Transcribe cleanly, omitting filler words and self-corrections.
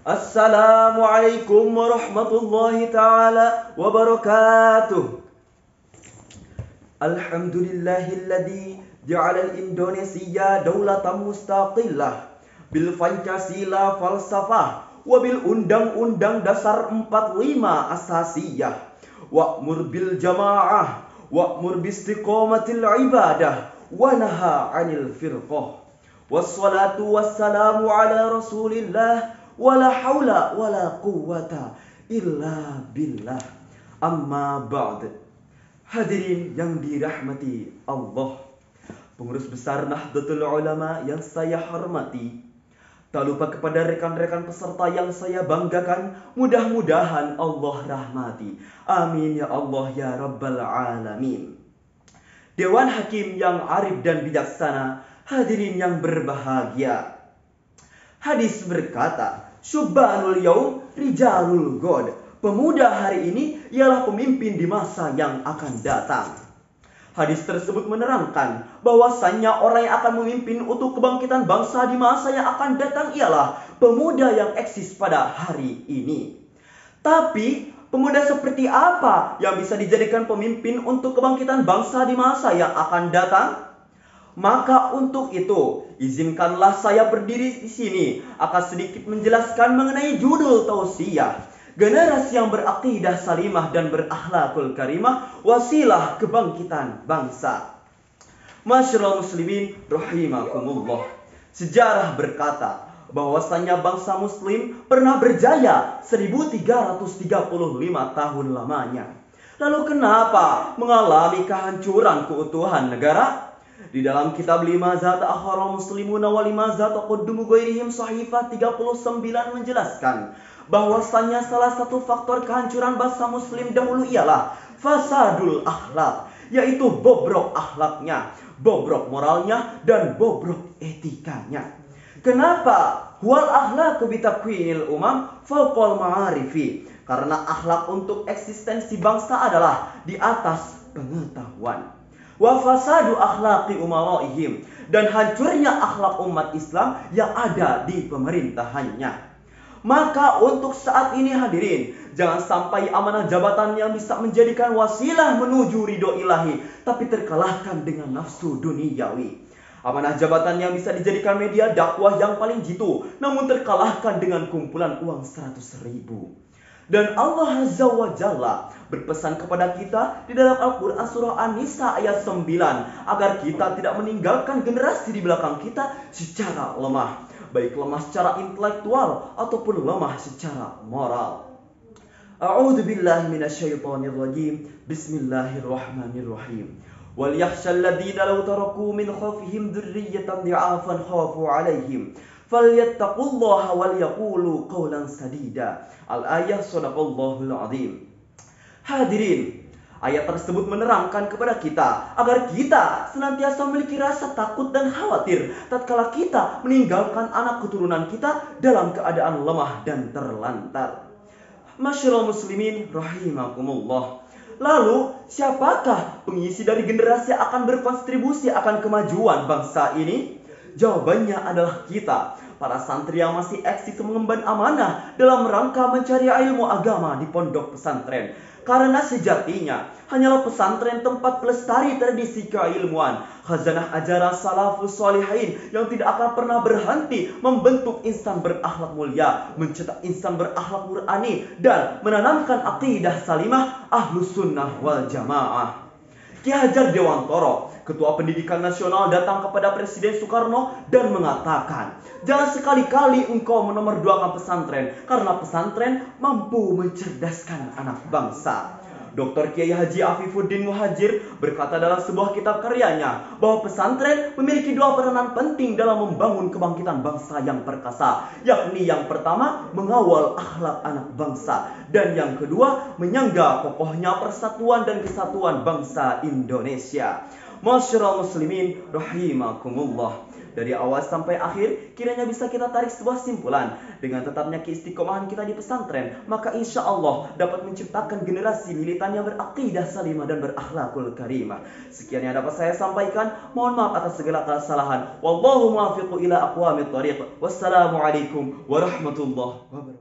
Assalamualaikum warahmatullahi ta'ala wabarakatuh. Alhamdulillahilladzi ja'ala al-Indonesia daulatan mustaqillah bil Pancasila falsafah wa bil Undang-Undang Dasar 45 Asasiyah wa'mur bil jamaah wa'mur bistiqomatil ibadah wa naha 'anil firqah. Wassalatu wassalamu ala Rasulillah wala haula wala quwwata illa billah. Amma ba'd. Hadirin yang dirahmati Allah, pengurus besar Nahdlatul Ulama yang saya hormati, tak lupa kepada rekan-rekan peserta yang saya banggakan, mudah-mudahan Allah rahmati. Amin ya Allah ya Rabbal Alamin. Dewan Hakim yang arif dan bijaksana, hadirin yang berbahagia. Hadis berkata, Syubbanul yaum rijalul god. Pemuda hari ini ialah pemimpin di masa yang akan datang. Hadis tersebut menerangkan bahwasannya orang yang akan memimpin untuk kebangkitan bangsa di masa yang akan datang ialah pemuda yang eksis pada hari ini. Tapi pemuda seperti apa yang bisa dijadikan pemimpin untuk kebangkitan bangsa di masa yang akan datang? Maka untuk itu, izinkanlah saya berdiri di sini akan sedikit menjelaskan mengenai judul tausiah. Generasi yang berakidah salimah dan berakhlakul karimah, wasilah kebangkitan bangsa. Masyarul muslimin rahimakumullah. Sejarah berkata bahwasanya bangsa muslim pernah berjaya 1335 tahun lamanya. Lalu kenapa mengalami kehancuran keutuhan negara? Di dalam kitab Limazat Akharal Muslimuna wa Limazat Quddumu Ghairihim Sahifah 39 menjelaskan bahwasanya salah satu faktor kehancuran bangsa muslim dahulu ialah fasadul akhlak, yaitu bobrok akhlaknya, bobrok moralnya, dan bobrok etikanya. Kenapa? Wal akhlaku bitakwinil umam fawqal ma'arifi. Karena akhlak untuk eksistensi bangsa adalah di atas pengetahuan. Wa fasadu akhlaqi umaraihim, dan hancurnya akhlak umat Islam yang ada di pemerintahannya. Maka untuk saat ini hadirin, jangan sampai amanah jabatan yang bisa menjadikan wasilah menuju ridho ilahi tapi terkalahkan dengan nafsu duniawi. Amanah jabatan yang bisa dijadikan media dakwah yang paling jitu namun terkalahkan dengan kumpulan uang 100.000. Dan Allah Azza wa Jalla berpesan kepada kita di dalam Al-Quran surah An-Nisa ayat 9 agar kita tidak meninggalkan generasi di belakang kita secara lemah, baik lemah secara intelektual ataupun lemah secara moral. A'udzu billahi minasyaitonir rajim. Bismillahirrahmanirrahim. Wal yakhshal ladzina law taraku min khalfihim dzurriyyatan dhi'afan khafu 'alaihim falyattaqullaha wal yaqulu qawlan sadida. Al-ayah sadaqallahul azim. Hadirin, ayat tersebut menerangkan kepada kita agar kita senantiasa memiliki rasa takut dan khawatir tatkala kita meninggalkan anak keturunan kita dalam keadaan lemah dan terlantar. Masyarul muslimin rahimakumullah. Lalu, siapakah pengisi dari generasi yang akan berkontribusi akan kemajuan bangsa ini? Jawabannya adalah kita, para santri yang masih eksis mengemban amanah dalam rangka mencari ilmu agama di pondok pesantren. Karena sejatinya hanyalah pesantren tempat pelestari tradisi keilmuan, khazanah ajaran salafus solihin yang tidak akan pernah berhenti membentuk insan berakhlak mulia, mencetak insan berakhlak qur'ani, dan menanamkan akidah salimah ahlus sunnah wal jamaah. Ki Hajar Dewantoro, Ketua Pendidikan Nasional, datang kepada Presiden Soekarno dan mengatakan, jangan sekali-kali engkau menomorduakan pesantren, karena pesantren mampu mencerdaskan anak bangsa. Dr. Kiai Haji Afifuddin Muhajir berkata dalam sebuah kitab karyanya bahwa pesantren memiliki dua peranan penting dalam membangun kebangkitan bangsa yang perkasa, yakni yang pertama mengawal akhlak anak bangsa, dan yang kedua menyangga kokohnya persatuan dan kesatuan bangsa Indonesia. Masyarul muslimin rahimakumullah. Dari awal sampai akhir, kiranya bisa kita tarik sebuah simpulan. Dengan tetapnya keistiqomahan kita di pesantren, maka insya Allah dapat menciptakan generasi militan yang beraqidah salimah dan berakhlakul karimah. Sekian yang dapat saya sampaikan. Mohon maaf atas segala kesalahan. Wallahu muwaffiq ila aqwamit thariq. Wassalamualaikum warahmatullahi wabarakatuh.